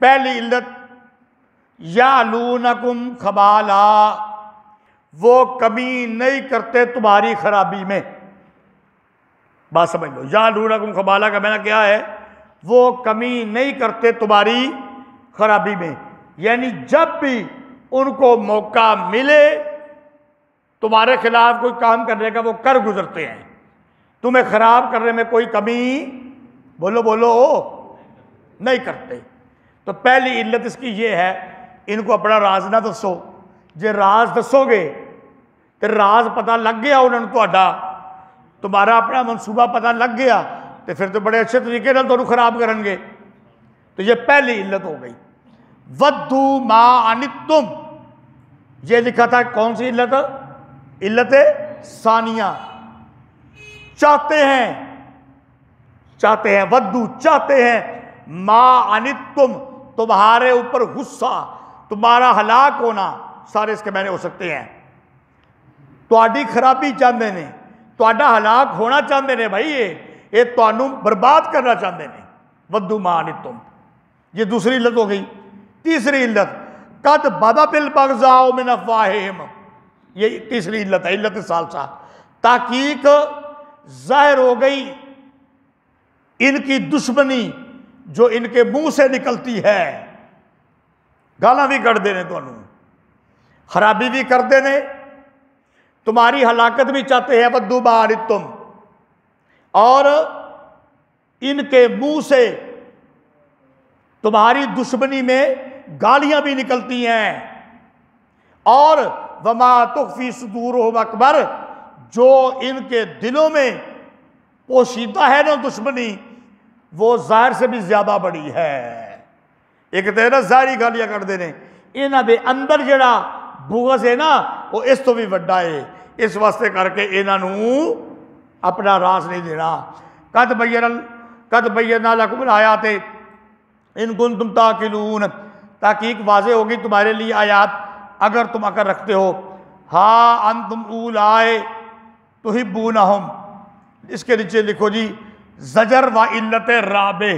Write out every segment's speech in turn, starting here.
पहली इल्लत यालूनकुम खबाला, वो कमी नहीं करते तुम्हारी खराबी में। बात समझ लो, यालूनकुम खबाला का मैंने क्या है, वो कमी नहीं करते तुम्हारी खराबी में, यानी जब भी उनको मौका मिले तुम्हारे खिलाफ कोई काम करने का वो कर गुजरते हैं, तुम्हें खराब करने में कोई कमी बोलो बोलो नहीं करते। तो पहली इल्लत इसकी ये है, इनको अपना राज ना दसो। जे राज दसोगे तो राज पता लग गया उन्होंने तुहाडा, तुम्हारा अपना मनसूबा पता लग गया, तो फिर तो बड़े अच्छे तरीके से तुहानू खराब करेंगे। तो ये पहली इल्लत हो गई। वद्दू मा अनित्तुम, ये लिखा था कौन सी इल्लत, इल्लत सानिया, चाहते हैं, वद्दू चाहते हैं, मा अनित्तुम तुम्हारे ऊपर गुस्सा, तुम्हारा हलाक होना, सारे इसके मैंने हो सकते हैं। तुहाडी खराबी चाहते ने, तुहाडा हलाक होना चाहते ने भाई, ये तुहानू बर्बाद करना चाहते ने। वद्दू मा अनित्तुम, ये दूसरी इल्लत हो गई। तीसरी इल्लत कद बदा बिल बग़ज़ाउ मिन अफ़वाहिहिम, ये तीसरी इल्लत है, इल्लत सालसा, ताकीक जाहिर हो गई इनकी दुश्मनी जो इनके मुंह से निकलती है। गाला भी कट देने, तुहानू खराबी भी कर देने, तुम्हारी हलाकत भी चाहते हैं। वद्दू मा अनित्तुम, और इनके मुंह से तुम्हारी दुश्मनी में गालियां भी निकलती हैं। और वमा तुख्फी सुदूरुहुम अकबर, जो इनके दिलों में पोशीदा है ना दुश्मनी, वो जाहिर से भी ज्यादा बड़ी है। एक तो ना जाहिरी गालियां कर देने, इन्हां दे अंदर जड़ा बुग़ज़ है ना वो इस तो भी वड्डा है। इस वास्ते करके इन्हां नू अपना राज नहीं देना। कद बय्यना लकुमुल आयात इन कुंतुम ताक़िलून, ताकि वाज़े होगी तुम्हारे लिए आयात अगर तुम अकल रखते हो। हा अंतुम उलाए तुहिब्बूनहुम, इसके नीचे लिखो जी ज़जर व इल्लत राबे,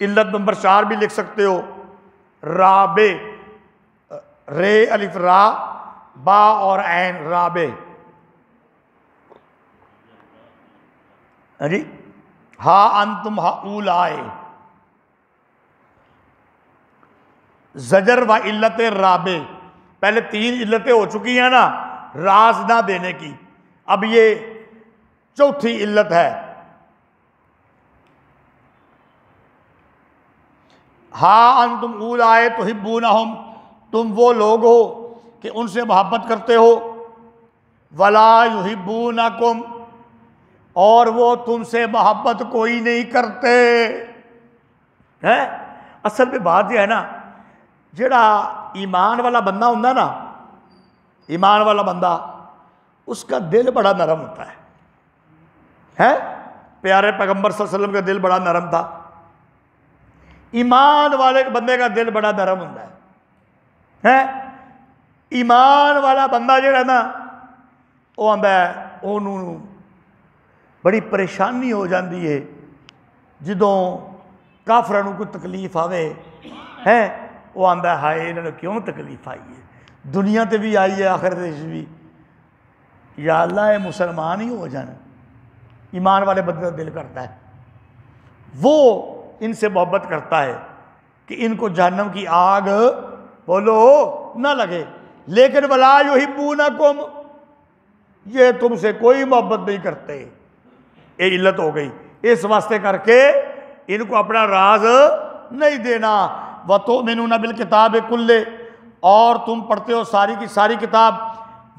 इल्लत नंबर 4 भी लिख सकते हो। राबे, रे अलिफ रा बा और ऐन, राबे। जी हा अंतुम उलाए, जजर व इल्लत राबे, पहले 3 इल्लतें हो चुकी हैं ना राज ना देने की, अब ये चौथी इल्लत है। हा अंतुम उलाए तुहिब्बूनहुम, तुम वो लोग हो कि उनसे मोहब्बत करते हो। वला युहिब्बूनकुम, और वो तुमसे मोहब्बत कोई नहीं करते है। असल में बात यह है ना, जेड़ा ईमान वाला बंदा होता ना, ईमान वाला बंदा, उसका दिल बड़ा नरम होता है। प्यारे पैगंबर सल्लल्लाहु अलैहि वसल्लम का दिल बड़ा नरम था। ईमान वाले बंदे का दिल बड़ा नरम होता है। ईमान वाला बंदा जेड़ा ना वो आंदा है, उन्होंने बड़ी परेशानी हो जाती है जदों काफरां नूं कोई तकलीफ आवे है। वो आंदा है हाय इन्होंने क्यों तकलीफ आई है, दुनिया ते भी आई है आखिरत भी, या अल्लाह ये मुसलमान ही हो जाना। ईमान वाले बंदे का दिल करता है, वो इनसे मोहब्बत करता है कि इनको जहन्नम की आग बोलो ना लगे। लेकिन वला युहिब्बूनकुम, ये तुमसे कोई मोहब्बत नहीं करते। ये इल्लत हो गई। इस वास्ते करके इनको अपना राज नहीं देना। व तुमिनूना बिल किताब कुल्ले, और तुम पढ़ते हो सारी की सारी किताब।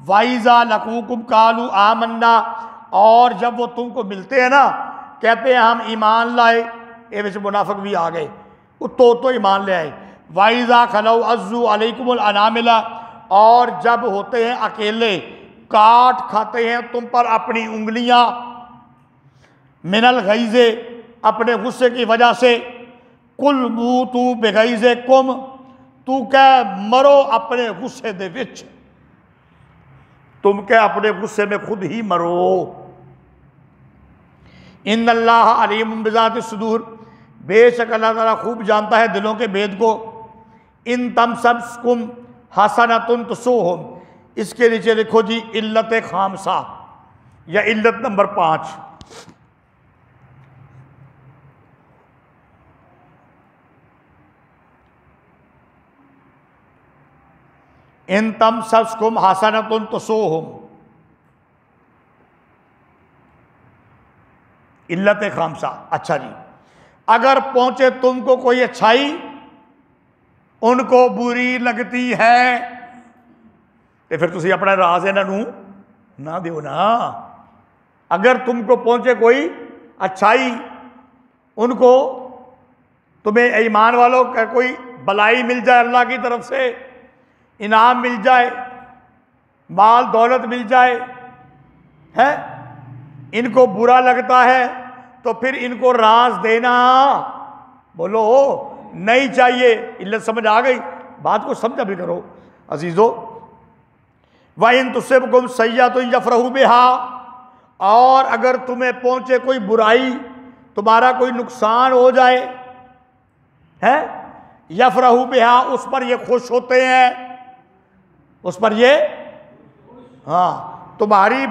वाइजा लकूकुम कालू आमन्ना, और जब वो तुमको मिलते हैं ना कहते हैं हम ईमान लाए, ये विच मुनाफिक भी आ गए, तो ईमान ले आए। वाइजा खलौ अज़्ज़ू अलैकुमुल अनामिला, और जब होते हैं अकेले काट खाते हैं तुम पर अपनी उंगलियां। मिनल गईज़े, अपने गुस्से की वजह से। कुल मूतू बेगईज़े कुम, तू कह मरो अपने गुस्से दे विच, तुम कह अपने गुस्से में खुद ही मरो। इन्नल्लाह अलीमुम बिज़ाति सुदूर, बेशक अल्लाह ताला खूब जानता है दिलों के भेद को। इन तमसस्कुम हसनतुन तसुहुम, इसके नीचे लिखो जी इल्लत खामसा या इल्लत नंबर 5। इन तमसस्कुम हसनतुन तसुहुम, इल्लत खामसा। अच्छा जी, अगर पहुंचे तुमको कोई अच्छाई उनको बुरी लगती है तो फिर तुसी अपना राज इन्हों ना दियो ना। अगर तुमको पहुंचे कोई अच्छाई उनको, तुम्हें ईमान वालों का कोई भलाई मिल जाए, अल्लाह की तरफ से इनाम मिल जाए, माल दौलत मिल जाए, है, इनको बुरा लगता है तो फिर इनको राज देना, बोलो नहीं चाहिए। इल्लत समझ आ गई? बात को समझा भी करो अजीजो। वाइन तुसिबकुम सय्यतुन यफरहु बिहा, और अगर तुम्हें पहुंचे कोई बुराई, तुम्हारा कोई नुकसान हो जाए, है, यफरहु बिहा, उस पर ये खुश होते हैं, उस पर ये, हाँ, तुम्हारी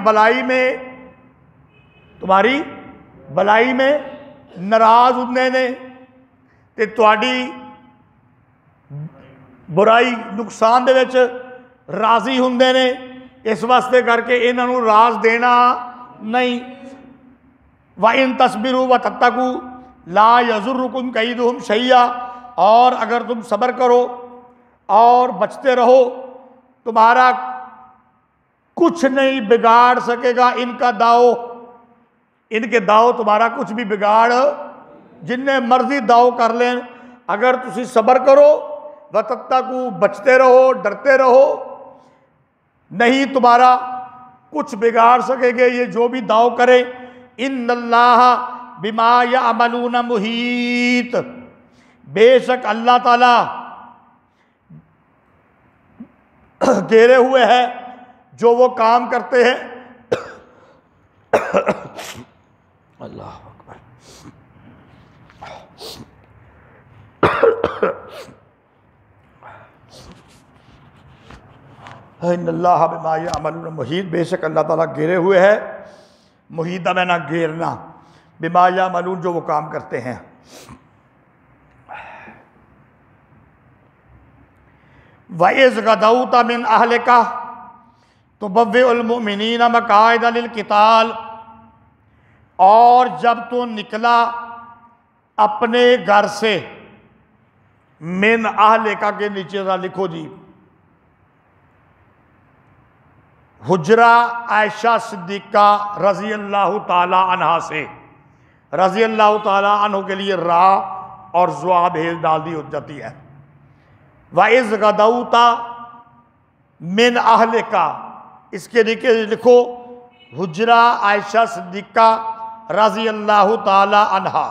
भलाई में नाराज होंगे ने ते तुहाडी बुराई नुकसान दे विच राजी होंगे ने। इस वास्ते करके इन्हों राज देना नहीं। व इन तस्बिरू व तत्तकू ला यजुर्रुकुम कैदुहुम शैया, और अगर तुम सब्र करो और बचते रहो, तुम्हारा कुछ नहीं बिगाड़ सकेगा इनका दाव। इनके दाव तुम्हारा कुछ भी बिगाड़, जिन्ने मर्जी दाव कर लें, अगर तुसी सब्र करो व तत्तकू, बचते रहो, डरते रहो, नहीं तुम्हारा कुछ बिगाड़ सकेंगे ये जो भी दाव करे। इन्नल्लाह बिमा यअमलून मुहीत, बेशक अल्लाह ताला घेरे हुए है जो वो काम करते हैं। अल्लाह अकबर। इन्नल्लाह बिमा यअमलून मुहीत, बेशक अल्लाह ताला घेरे हुए है, मुहीता में ना घेरना, बिमा यअमलून जो वो काम करते हैं। वइज़ गदौता मिन अहलिका तुबव्विउल मुमिनीना मकाइदा लिल क़िताल, और जब तो निकला अपने घर से, मिन अहलिका के नीचे ज़रा लिखो जी हुजरा आयशा सिद्दीक़ा रज़ी अल्लाह ताला अन्हा से, रज़ी अल्लाह ताला अन्हु के लिए रा और ज़ुआ भेज डाल दी हो जाती है। वाइज़ गदौता मिन अहलिका, इसके नीचे लिखो हुजरा आयशा सिद्दीक़ा रज़ी अल्लाह ताला अन्हा।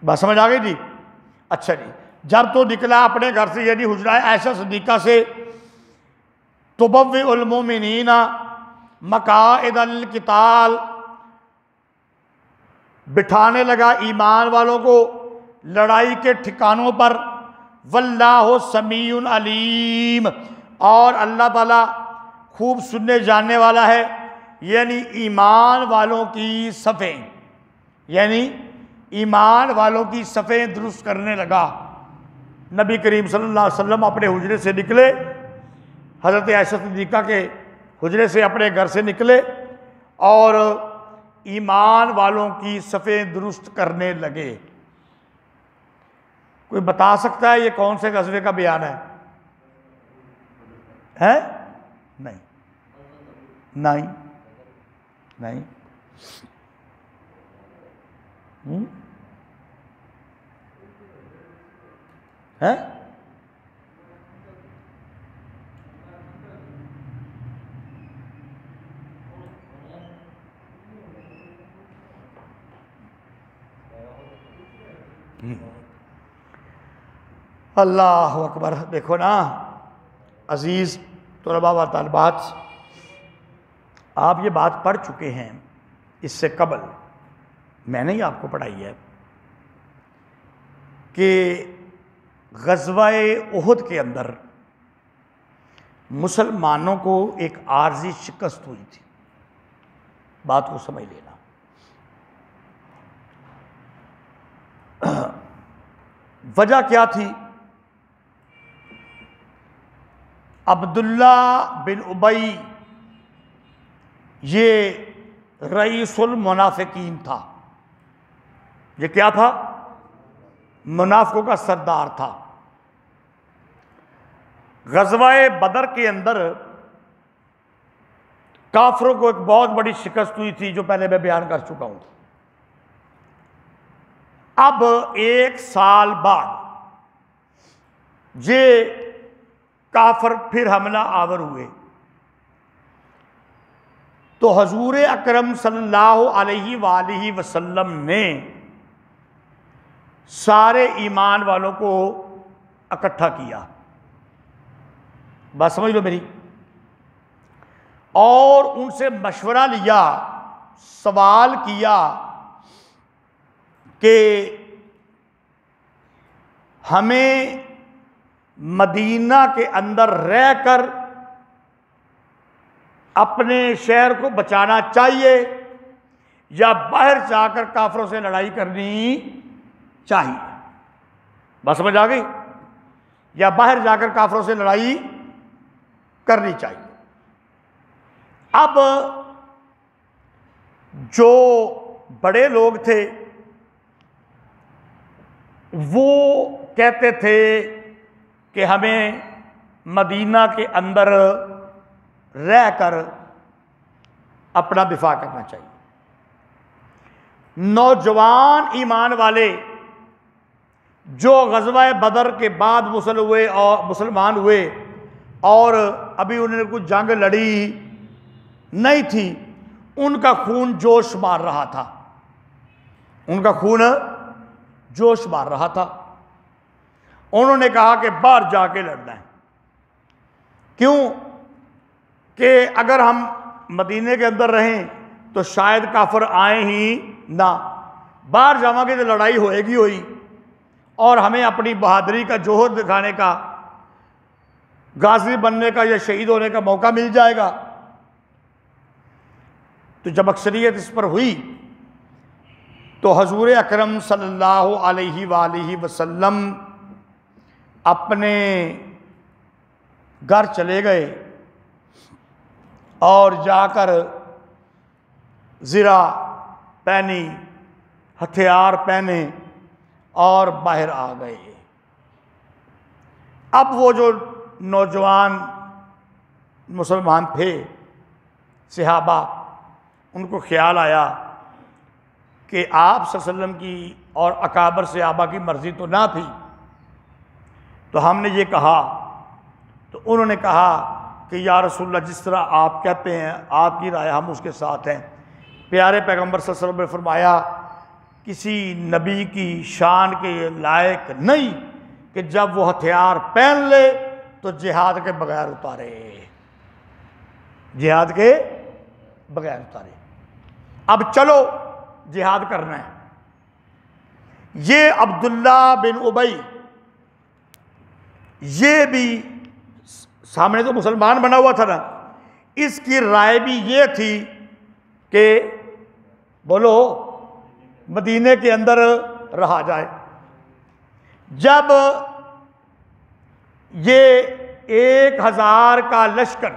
बात समझ आ गई जी? अच्छा जी, जब तो निकला अपने घर से, यानी हुजरा आयशा सिद्दीक़ा से, तुबव्विउल मुमिनीना मकाइदल क़िताल, बिठाने लगा ईमान वालों को लड़ाई के ठिकानों पर। वल्लाहु समीउन अलीम, और अल्लाह ताला खूब सुनने जानने वाला है। यानी ईमान वालों की सफ़ें, यानी ईमान वालों की सफ़ें दुरुस्त करने लगा। नबी करीम सल्लल्लाहु अलैहि वसल्लम अपने हुजरे से निकले, हज़रत आयशा सिद्दीक़ा के हुजरे से अपने घर से निकले और ईमान वालों की सफ़ें दुरुस्त करने लगे। कोई बता सकता है ये कौन से गज़वे का बयान है? हैं? नहीं नहीं नहीं। है? अल्लाह अकबर। देखो ना अजीज़ तलबा व तालिबात, आप ये बात पढ़ चुके हैं इससे कबल, मैंने ही आपको पढ़ाई है कि ग़ज़वा-ए उहद के अंदर मुसलमानों को एक आर्जी शिकस्त हुई थी। बात को समझ लेना। वजह क्या थी? अब्दुल्ला बिन उबई ये रईसुल मुनाफिकीन था। ये क्या था? मुनाफिकों का सरदार था। ग़ज़वा-ए बदर के अंदर काफिरों को एक बहुत बड़ी शिकस्त हुई थी, जो पहले मैं बयान कर चुका हूं। अब 1 साल बाद ये काफिर फिर हमला आवर हुए, तो हजूर अकरम सल्लल्लाहु अलैहि वसल्लम ने सारे ईमान वालों को इकट्ठा किया। बात समझ लो मेरी। और उनसे मशवरा लिया, सवाल किया कि हमें मदीना के अंदर रहकर अपने शहर को बचाना चाहिए या बाहर जाकर काफिरों से लड़ाई करनी चाहिए। बात समझ आ गई? या बाहर जाकर काफिरों से लड़ाई करनी चाहिए। अब जो बड़े लोग थे वो कहते थे कि हमें मदीना के अंदर रहकर अपना दिफा करना चाहिए। नौजवान ईमान वाले जो ग़ज़वा-ए बदर के बाद मुसलमान हुए और अभी उन्होंने कुछ जंग लड़ी नहीं थी, उनका खून जोश मार रहा था। उनका खून जोश मार रहा था। उन्होंने कहा कि बाहर जाके लड़ना है। क्यों? कि अगर हम मदीने के अंदर रहें तो शायद काफिर आए ही ना, बाहर जावांगे तो लड़ाई होएगी हुई और हमें अपनी बहादुरी का जोहर दिखाने का, गाजी बनने का या शहीद होने का मौका मिल जाएगा। तो जब अक्सरियत इस पर हुई तो हजूर अकरम सल्लल्लाहु अलैहि वसल्लम अपने घर चले गए और जाकर ज़िरा पहनी, हथियार पहने और बाहर आ गए। अब वो जो नौजवान मुसलमान थे सहाबा, उनको ख्याल आया कि आप सल्लल्लाहु अलैहि वसल्लम की और अकाबर सहाबा की मर्ज़ी तो ना थी, तो हमने ये कहा। तो उन्होंने कहा कि या रसूलल्लाह, जिस तरह आप कहते हैं, आपकी राय, हम उसके साथ हैं। प्यारे पैगंबर सल्लल्लाहु अलैहि वसल्लम ने फरमाया, किसी नबी की शान के लायक नहीं कि जब वो हथियार पहन ले तो जिहाद के बगैर उतारे, जिहाद के बगैर उतारे। अब चलो जिहाद करना है। ये अब्दुल्ला बिन उबई, ये भी सामने तो मुसलमान बना हुआ था ना, इसकी राय भी ये थी कि बोलो मदीने के अंदर रहा जाए। जब ये 1000 का लश्कर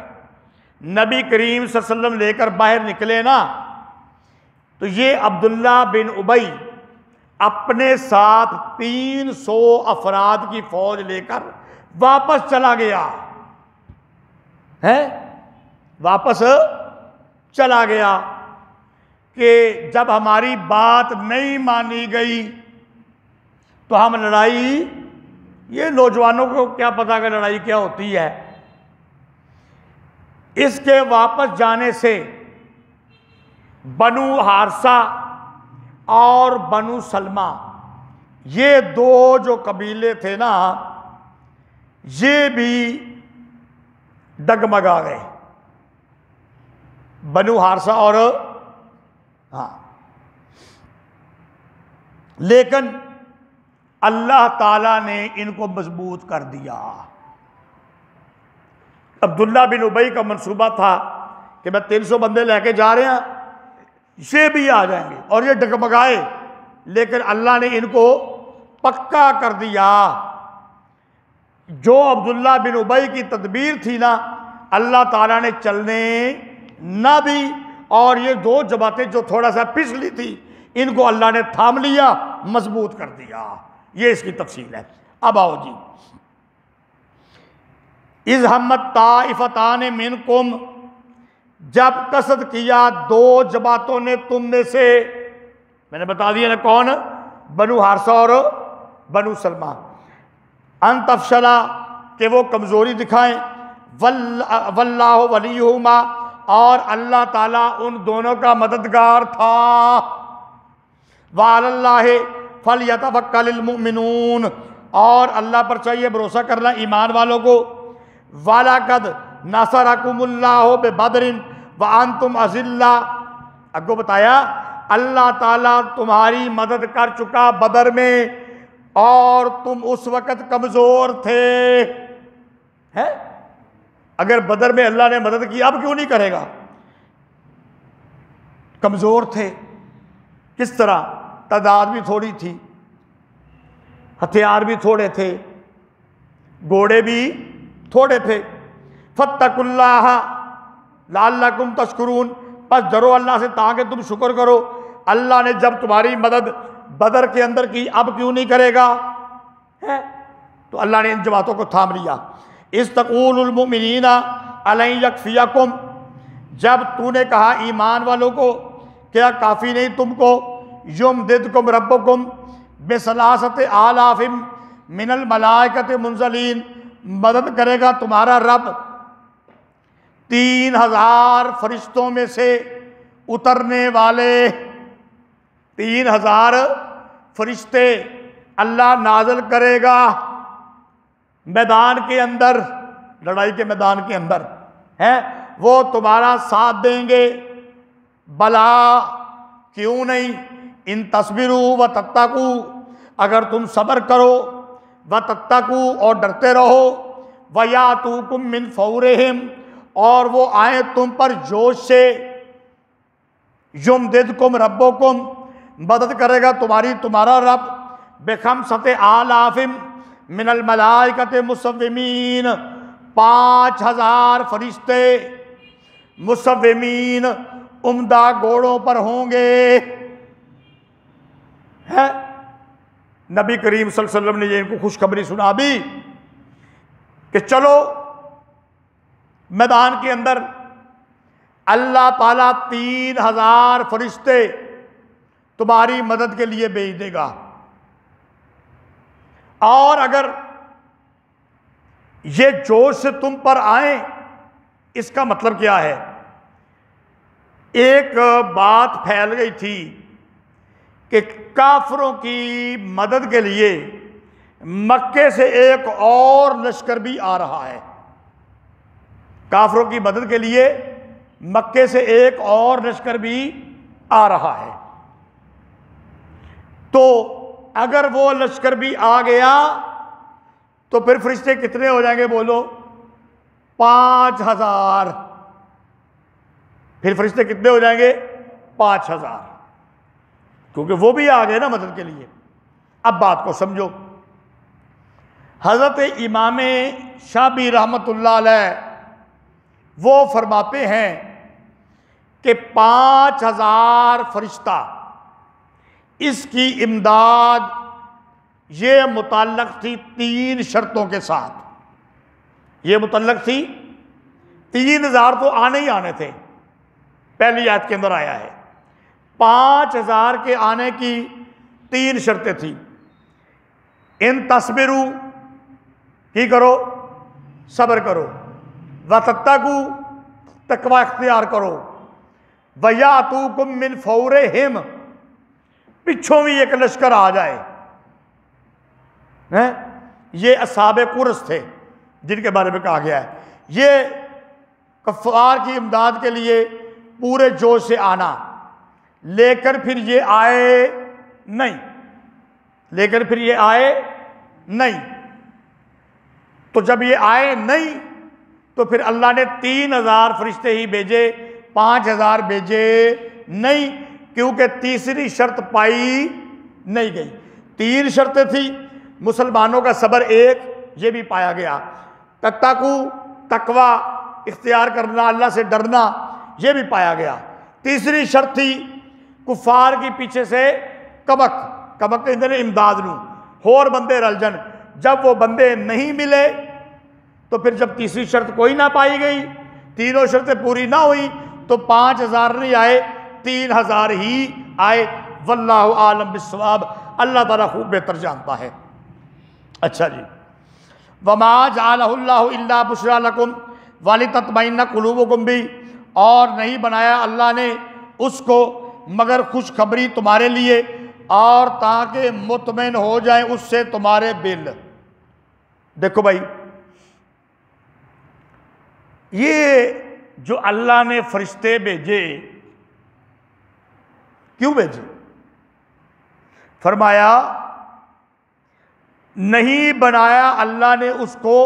नबी करीम सल्लल्लाहु अलैहि वसल्लम लेकर बाहर निकले ना, तो ये अब्दुल्ला बिन उबई अपने साथ 300 अफराद की फौज लेकर वापस चला गया है। वापस चला गया कि जब हमारी बात नहीं मानी गई तो हम लड़ाई, ये नौजवानों को क्या पता कि लड़ाई क्या होती है। इसके वापस जाने से बनु हारसा और बनु सलमा, ये दो जो कबीले थे ना, ये भी डगमगा गए, बनु हारसा और हाँ, लेकिन अल्लाह ताला ने इनको मजबूत कर दिया। अब्दुल्ला बिन उबई का मंसूबा था कि मैं 300 बंदे लेके जा रहे हैं, ये भी आ जाएंगे, और ये डगमगाए, लेकिन अल्लाह ने इनको पक्का कर दिया। जो अब्दुल्ला बिन उबई की तदबीर थी ना, अल्लाह ताला ने चलने ना दी, और ये दो जमातें जो थोड़ा सा पिछली थी, इनको अल्लाह ने थाम लिया, मजबूत कर दिया। ये इसकी तफसील है। अब आओ जी, इज़ हम्मत ताइफतान मिनकुम, जब कसद किया दो जमातों ने तुम में से, मैंने बता दिया ना कौन, बनु हारसा और बनु सलमा, अन तफशला, कि वो कमज़ोरी दिखाएं, वल्लाहु वलीहुमा, और अल्लाह ताला उन दोनों का मददगार था, वअलल्लाहि फलयतवक्कलिल मुमिनून, और अल्लाह पर चाहिए भरोसा करना ईमान वालों को। वलक़द नसरकुमुल्लाहु बिबदरिन व अंतुम अज़िल्ला, अगो बताया अल्लाह ताला तुम्हारी मदद कर चुका बदर में, और तुम उस वक़्त कमज़ोर थे। है, अगर बदर में अल्लाह ने मदद की, अब क्यों नहीं करेगा? कमज़ोर थे, किस तरह? तादाद भी थोड़ी थी, हथियार भी थोड़े थे, घोड़े भी थोड़े थे। फत्तकुल्लाह लअल्लकुम तशकुरून, बस डरो अल्लाह से ताकि तुम शुक्र करो। अल्लाह ने जब तुम्हारी मदद बदर के अंदर की, अब क्यों नहीं करेगा? है, तो अल्लाह ने इन जमातों को थाम लिया। इस्तक़ूलुल मुमिनीना अलन यकफियकुम, जब तूने कहा ईमान वालों को, क्या काफ़ी नहीं तुमको, युमदिदकुम रब्बुकुम बिसलासति आलाफिम मिनल मलाइकति मुनज़लीन, मदद करेगा तुम्हारा रब 3000 फरिश्तों में से उतरने वाले, 3000 फरिश्ते अल्लाह नाज़िल करेगा मैदान के अंदर, लड़ाई के मैदान के अंदर है, वो तुम्हारा साथ देंगे। भला क्यों नहीं, इन तस्बिरू व तत्तकू, अगर तुम सब्र करो, व तत्तकू, और डरते रहो, व यातूकुम मिन फौरिहिम, और वो आए तुम पर जोश से, युमदिदकुम रब्बुकुम, मदद करेगा तुम्हारा रब, बिखमसति आलाफिम मिनल मलाइकति मुसव्विमीन, 5000 फरिश्ते मुसव्विमीन, उम्दा घोड़ों पर होंगे। है, नबी करीम सल्लल्लाहु अलैहि वसल्लम ने ये इनको खुशखबरी सुना दी कि चलो मैदान के अंदर अल्लाह ताला 3000 फरिश्ते तुम्हारी मदद के लिए भेज देगा। और अगर ये जोश से तुम पर आए, इसका मतलब क्या है? एक बात फैल गई थी कि काफिरों की मदद के लिए मक्के से एक और लश्कर भी आ रहा है। काफिरों की मदद के लिए मक्के से एक और लश्कर भी आ रहा है। तो अगर वो लश्कर भी आ गया तो फिर फरिश्ते कितने हो जाएंगे? बोलो 5000। फिर फरिश्ते कितने हो जाएंगे? 5000, क्योंकि वो भी आ गए ना मदद के लिए। अब बात को समझो। हज़रत इमाम शाबी रहमतुल्लाह अलैह वो फरमाते हैं कि 5000 फरिश्ता, इसकी इमदाद ये मुतल्लक थी 3 शर्तों के साथ। ये मुतल्लक थी 3000 तो आने ही आने थे, पहली आयत के अंदर आया है। 5000 के आने की 3 शर्तें थी। इन तस्बिरू की करो, सब्र करो, व तत्तकू, तकवा इख्तियार करो, व यातूकुम मिन फौरिहिम, पिछों भी एक लश्कर आ जाए हैं, ये असहाबे कुरस थे जिनके बारे में कहा गया है। ये कफ्फार की इमदाद के लिए पूरे जोश से आना, लेकर फिर ये आए नहीं, लेकर फिर ये आए नहीं। तो जब ये आए नहीं तो फिर अल्लाह ने 3000 फरिश्ते ही भेजे, 5000 भेजे नहीं, क्योंकि तीसरी शर्त पाई नहीं गई। 3 शर्तें थी, मुसलमानों का सब्र 1, ये भी पाया गया। तत्ताकू, तकवा इख्तियार करना, अल्लाह से डरना, ये भी पाया गया। तीसरी शर्त थी कुफार की पीछे से कबक, कबक के अंदर इमदाद नू होर बंदे रलजन। जब वो बंदे नहीं मिले तो फिर जब तीसरी शर्त कोई ना पाई गई, तीनों शर्तें पूरी ना हुई, तो 5000 नहीं आए, 3000 ही आए। वल्लाहु आलम बिस्सवाब, अल्लाह ताला खूब बेहतर जानता है। अच्छा जी, वमा जअलहुल्लाहु इल्ला बुशरा लकुम वलितत्मइन्ना कुलूबुकुम भी, और नहीं बनाया अल्लाह ने उसको मगर खुशखबरी तुम्हारे लिए, और ताकि मुतमईन हो जाए उससे तुम्हारे दिल। देखो भाई, ये जो अल्लाह ने फरिश्ते भेजे, क्यों भेजे? फरमाया नहीं बनाया अल्लाह ने उसको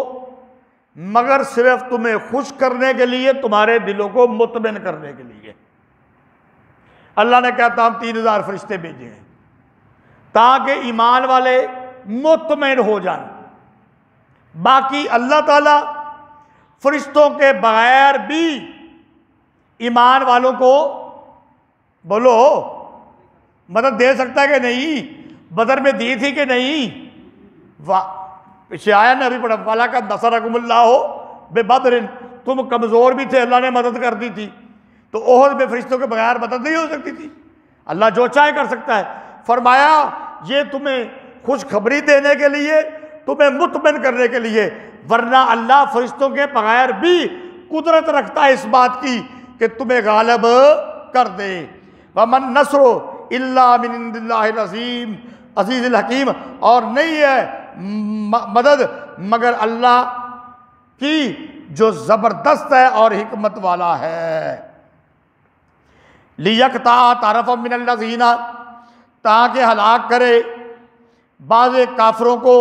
मगर सिर्फ तुम्हें खुश करने के लिए, तुम्हारे दिलों को मुतमईन करने के लिए। अल्लाह ने कहता हम 3000 फरिश्ते भेजे हैं ताकि ईमान वाले मुतमईन हो जाएं। बाकी अल्लाह ताला फरिश्तों के बगैर भी ईमान वालों को, बोलो, मदद दे सकता है कि नहीं? बदर में दी थी कि नहीं? पीछे आया ना अभी पढ़ा, वाला का नसरकुमुल्लाह हो बेबदरिन, तुम कमजोर भी थे, अल्लाह ने मदद कर दी थी। तो ओहद में फरिश्तों के बगैर मदद नहीं हो सकती थी, अल्लाह जो चाहे कर सकता है। फरमाया ये तुम्हें खुशखबरी देने के लिए, तुम्हें मुतमईन करने के लिए, वरना अल्लाह फरिश्तों के बगैर भी कुदरत रखता है इस बात की कि तुम्हें गालिब कर दे। वमन नस्रो इल्ला मिन इंदिल्लाहिल अज़ीम अज़ीज़िल हकीम, और नहीं है मदद मगर अल्लाह की जो जबरदस्त है और हिकमत वाला है। लियकता तारफ़ मिनल्लज़ीना, ताकि हलाक करे बाज़े काफरों को,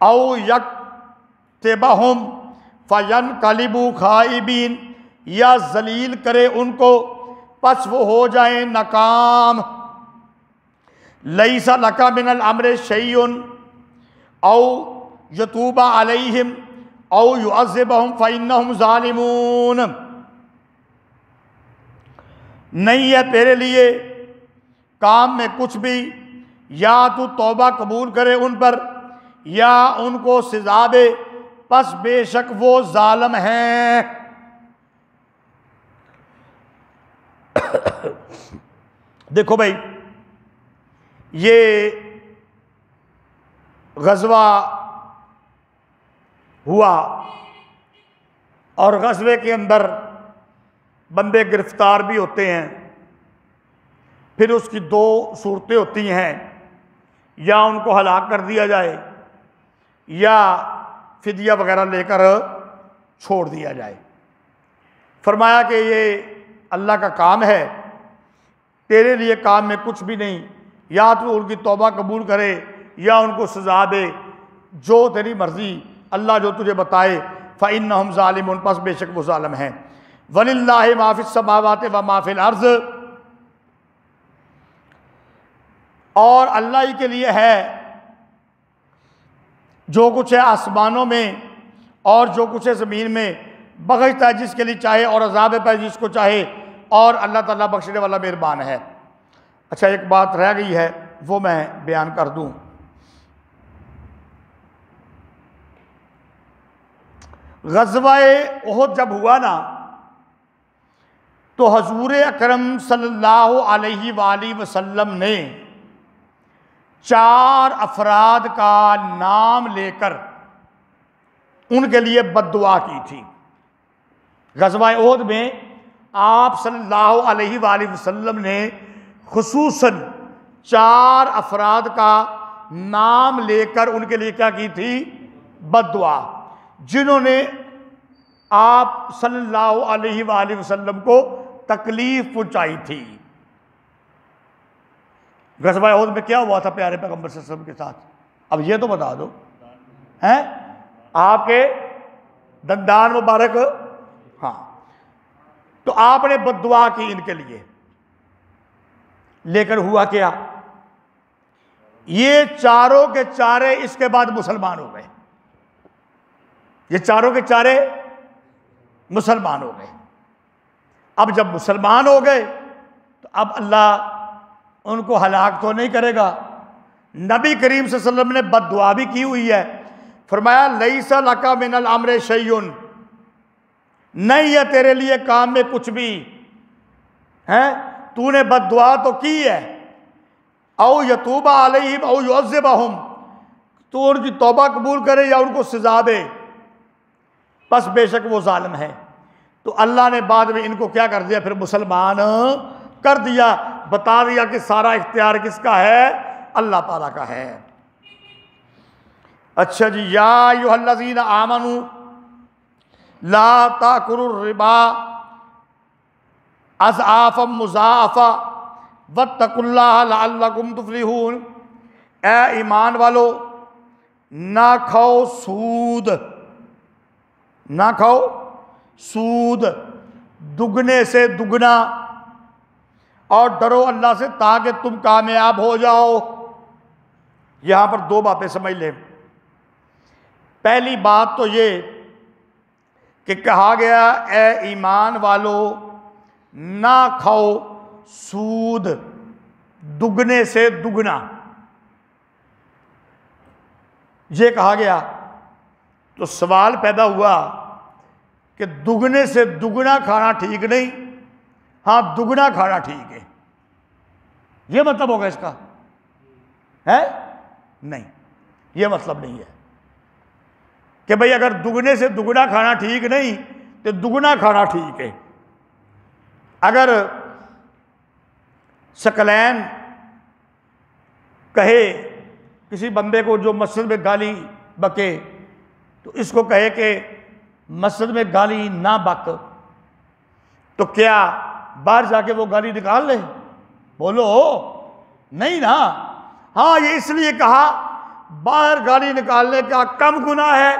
औ यक्तबहुम फयनक़लिबू खाइबीन, या जलील करे उनको पस वो हो जाए नाकाम। लैसा लका मिनल अम्र शैउन औ यतूबा अलैहिम औ युअज़्ज़िबहुम फ़इन्नहुम ज़ालिमून, नहीं है तेरे लिए काम में कुछ भी, या तू तौबा कबूल करे उन पर या उनको सजा दे, पस बेशक वो जालिम हैं। देखो भाई, ये गज़वा हुआ और गज़वे के अंदर बंदे गिरफ्तार भी होते हैं। फिर उसकी 2 सूरतें होती हैं, या उनको हलाक कर दिया जाए या फिदिया वगैरह लेकर छोड़ दिया जाए। फरमाया कि ये अल्लाह का काम है, तेरे लिए काम में कुछ भी नहीं, या तो उनकी तौबा कबूल करे या उनको सजा दे, जो तेरी मर्जी, अल्लाह जो तुझे बताए। फ़इन्नहुम ज़ालिमून, पस बेशक वो ज़ालिम हैं। वलिल्लाहि मा फ़िस समावाति व मा फ़िल अर्ज़, और अल्लाह ही के लिए है जो कुछ है आसमानों में और जो कुछ है ज़मीन में, बख्शता है जिसके लिए चाहे और अज़ाब पर जिसको चाहे, और अल्लाह ताला बख्शने वाला मेहरबान है। अच्छा, एक बात रह गई है, वो मैं बयान कर दूं। ग़ज़वा-ए उहद जब हुआ ना, तो हजूर अकरम सल्लल्लाहु अलैहि वाली वसल्लम ने 4 अफराद का नाम लेकर उनके लिए बद्दुआ की थी। ग़ज़वा-ए उहद में आप सल्लल्लाहु अलैहि वसल्लम ने खुसूसन 4 अफराद का नाम लेकर उनके लिए क्या की थी? बद्दुआ। जिन्होंने आप सल्लल्लाहु अलैहि वसल्लम को तकलीफ पहुंचाई थी। ग़ज़वा उहद में क्या हुआ था प्यारे पैगंबर सल्लल्लाहु अलैहि वसल्लम के साथ? अब ये तो बता दो। हैं आपके दंदान मुबारक, हाँ, तो आपने बद्दुआ की इनके लिए, लेकर हुआ क्या? ये चारों के चारे इसके बाद मुसलमान हो गए। ये चारों के चारे मुसलमान हो गए। अब जब मुसलमान हो गए तो अब अल्लाह उनको हलाक तो नहीं करेगा। नबी करीम सल्लल्लाहु अलैहि वसल्लम ने बद्दुआ भी की हुई है। फरमाया लैसा लका मिनल अम्रे शैउन, नहीं है तेरे लिए काम में कुछ भी है। तूने बद्दुआ तो की है। औ यतूबा अलैहिम औ युअज़्ज़िबहुम, तू उनकी तौबा कबूल करे या उनको सजा दे, बस बेशक वो जालिम है। तो अल्लाह ने बाद में इनको क्या कर दिया? फिर मुसलमान कर दिया। बता दिया कि सारा इख्तियार किसका है? अल्लाह ताला का है। अच्छा जी, या अय्युहल्लज़ीना आमनू ला ताकुलुर रिबा अज़आफ़म मुज़ाअफ़ा वत्तकुल्लाह लअल्लकुम तुफ़्लिहून। ए ईमान वालो, ना खाओ सूद, ना खाओ सूद दुगने से दुगना, और डरो अल्लाह से ताकि तुम कामयाब हो जाओ। यहां पर दो बातें समझ लें। पहली बात तो ये कि कहा गया ए ईमान वालो ना खाओ सूद दुगने से दुगना, ये कहा गया। तो सवाल पैदा हुआ कि दुगने से दुगना खाना ठीक नहीं, हाँ दुगना खाना ठीक है, ये मतलब होगा इसका? है नहीं, ये मतलब नहीं है कि भाई अगर दुगने से दुगना खाना ठीक नहीं तो दुगना खाना ठीक है। अगर सकलैन कहे किसी बंदे को जो मस्जिद में गाली बके, तो इसको कहे कि मस्जिद में गाली ना बक, तो क्या बाहर जाके वो गाली निकाल ले? बोलो नहीं ना। हाँ, ये इसलिए कहा बाहर गाली निकालने का कम गुनाह है,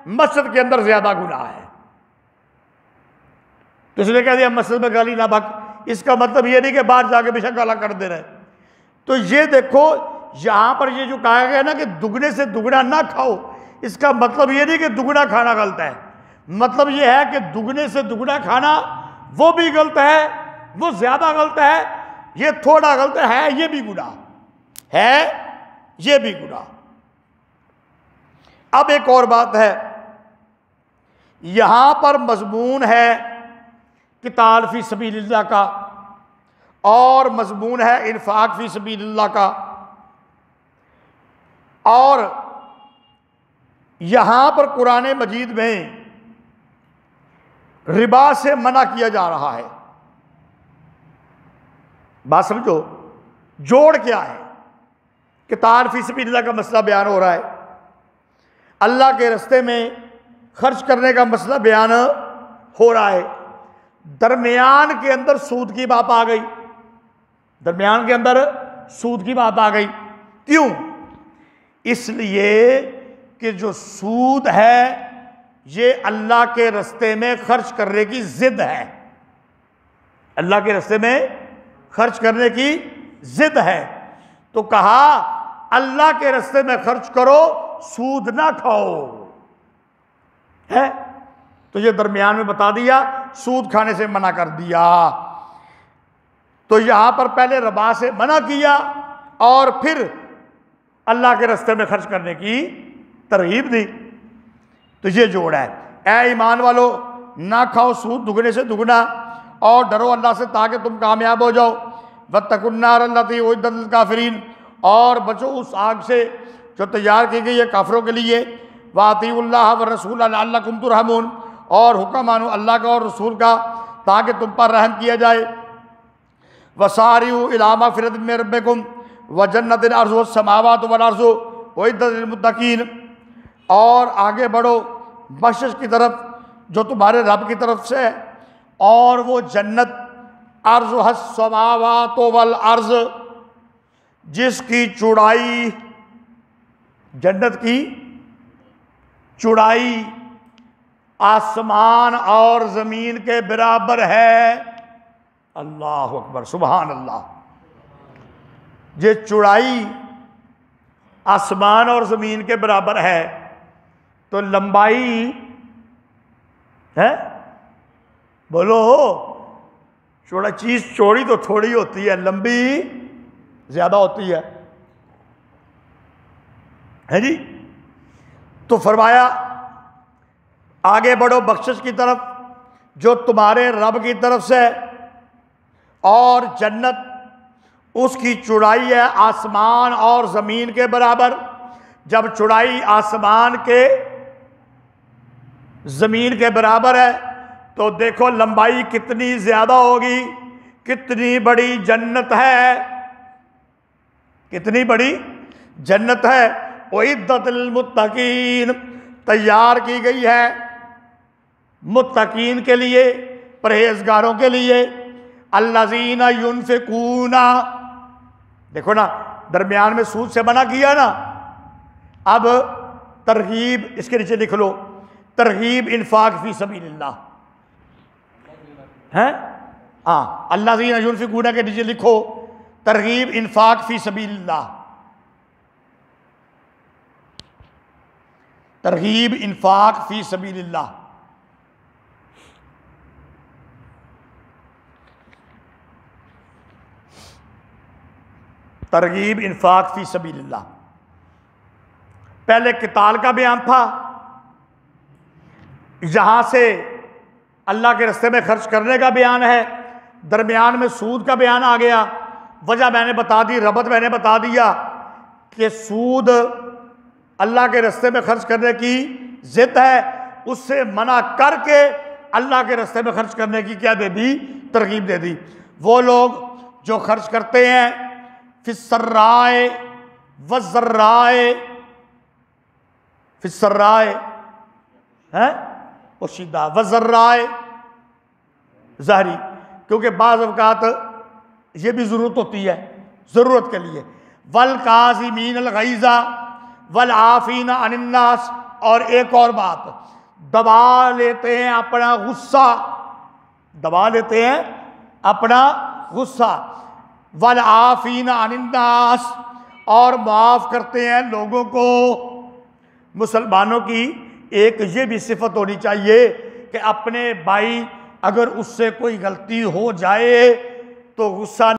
मस्जिद के अंदर ज्यादा गुनाह है, तो इसलिए कह दिया मस्जिद में गाली ना बक। इसका मतलब ये नहीं कि बाहर जाके बेशक गाला कर दे रहे। तो ये देखो यहां पर ये जो कहा गया ना कि दुगने से दुगना ना खाओ, इसका मतलब ये नहीं कि दुगना खाना गलत है। मतलब ये है कि दुगने से दुगना खाना वो भी गलत है, वो ज्यादा गलत है, ये थोड़ा गलत है, ये भी गुनाह है, ये भी गुनाह। अब एक और बात है, यहां पर मजमून है किताल फी सबीलिल्लाह का और मजमून है इन्फाक फी सबीलिल्लाह का, और यहां पर कुरान मजीद में रिबा से मना किया जा रहा है। बात समझो, जोड़ क्या है? किताल फी सबीलिल्लाह का मसला बयान हो रहा है, अल्लाह के रास्ते में खर्च करने का मसला बयान हो रहा है। दरमियान के अंदर सूद की बात आ गई, दरमियान के अंदर सूद की बात आ गई। क्यों? इसलिए कि जो सूद है ये अल्लाह के रास्ते में खर्च करने की जिद है, अल्लाह के रास्ते में खर्च करने की जिद है। तो कहा अल्लाह के रास्ते में खर्च करो, सूद ना खाओ, है? तो ये दरमियान में बता दिया, सूद खाने से मना कर दिया। तो यहां पर पहले रिबा से मना किया और फिर अल्लाह के रास्ते में खर्च करने की तरगीब दी। तो ये जोड़ है। ए ईमान वालो, ना खाओ सूद दुगने से दुगना, और डरो अल्लाह से ताकि तुम कामयाब हो जाओ। वत्तकुन्नार अल्लती उइद्दत लिल काफिरीन, और बचो उस आग से जो तैयार की गई है काफिरों के लिए। वातिउल्लाह व रसूल लअल्लकुम तुरहमून, और हुक्म मानो अल्लाह का और रसूल का ताकि तुम पर रहम किया जाए। वसारिउ इला मग़फ़िरतिन मिन रब्बिकुम व जन्नतिन अर्ज़ुहा समावातु वल अर्ज़ु उइद्दत लिलमुत्तकीन। और आगे बढ़ो बख्शिश की तरफ जो तुम्हारे रब की तरफ से है, और वो जन्नत अर्ज़ुहा समावातु वल अर्ज़, जिसकी चौड़ाई, जन्नत की चौड़ाई आसमान और ज़मीन के बराबर है। अल्लाह अकबर, सुभान अल्लाह। ये चौड़ाई आसमान और ज़मीन के बराबर है, तो लंबाई है, बोलो, चौड़ा चीज़ चौड़ी तो थोड़ी होती है, लंबी ज़्यादा होती है जी। तो फरमाया आगे बढ़ो बख्शिश की तरफ जो तुम्हारे रब की तरफ से, और जन्नत उसकी चौड़ाई है आसमान और ज़मीन के बराबर। जब चौड़ाई आसमान के ज़मीन के बराबर है तो देखो लंबाई कितनी ज़्यादा होगी, कितनी बड़ी जन्नत है, कितनी बड़ी जन्नत है। उइद्दत लिलमुत्तकीन, तैयार की गई है मुत्तकीन के लिए, परहेजगारों के लिए। अल्लज़ीना युनफ़िकूना, देखो ना दरमियान में सूद से मना किया ना, अब तरगीब इसके नीचे लिख लो, तरगीब इन्फाक फी सबीलिल्लाह है। हाँ, अल्लज़ीना युनफ़िकूना के नीचे लिखो तरगीब इन्फाक फी सबीलिल्लाह, तरगीब इन्फाक फी सबीलिल्लाह। तरगीब इन्फाक फी सबीलिल्लाह। पहले किताल का बयान था, यहां से अल्लाह के रास्ते में खर्च करने का बयान है, दरमियान में सूद का बयान आ गया। वजह मैंने बता दी, रबत मैंने बता दिया कि सूद अल्लाह के रास्ते में खर्च करने की जिद है, उससे मना करके अल्लाह के रास्ते में खर्च करने की क्या दे दी, तरगीब दे दी। वो लोग जो खर्च करते हैं फिस्सर्राए वज़र्राए, फिस्सर्राए है उशिदा, वज़र्राए ज़ाहरी, क्योंकि बाज़ अवकात ये भी ज़रूरत होती है, ज़रूरत के लिए। वल काज़िमीनल गैज़ा वल आफ़ीना अनिन्नास, और एक और बात, दबा लेते हैं अपना गुस्सा, दबा लेते हैं अपना गुस्सा। वल आफ़ीना अनिन्नास, और माफ़ करते हैं लोगों को। मुसलमानों की एक ये भी सिफत होनी चाहिए कि अपने भाई अगर उससे कोई गलती हो जाए तो गुस्सा